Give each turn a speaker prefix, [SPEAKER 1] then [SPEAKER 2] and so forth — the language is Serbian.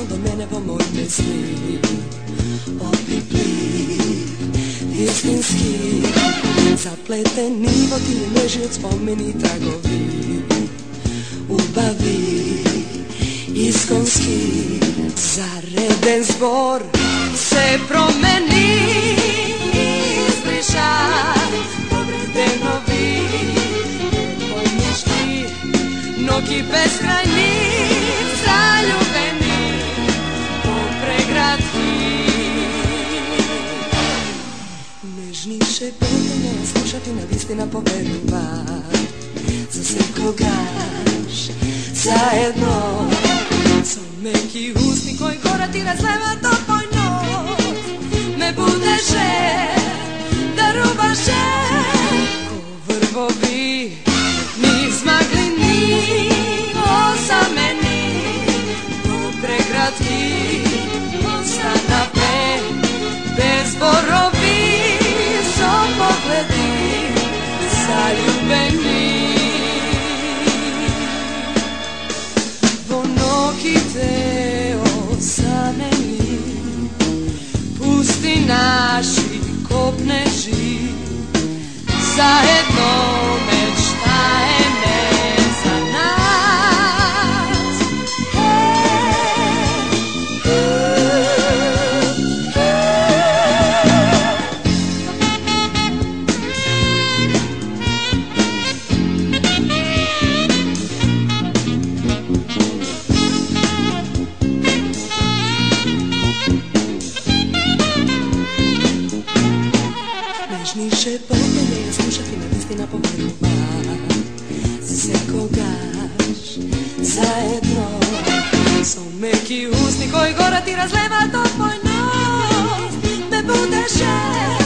[SPEAKER 1] Do mene pomojte svi, opipljiv, istinski, zapleteni motivi leži od spomeni tragovi, ubavi, iskonski, zareden zbor se promeni, izbriša, dobri denovi, nepojmišni, mnogi beskrajni, zaljubeni, nežni šepote slušati nad istina poveruva za sve kogaš zajedno co meki usni koji gora ti razleva to tvoj nos me budeše da rubaše ko vrvovi niz maglini osameni pregradki sada bez borovi so pogledi zaljubeni vonoki te osameni pusti naši kopneži zajedno mečtajeme za nas nežni šepote ne slušati nad istina poveruva za sve kogaš zajedno so meki usni koji gora ti razleva to tvoj nos me budeše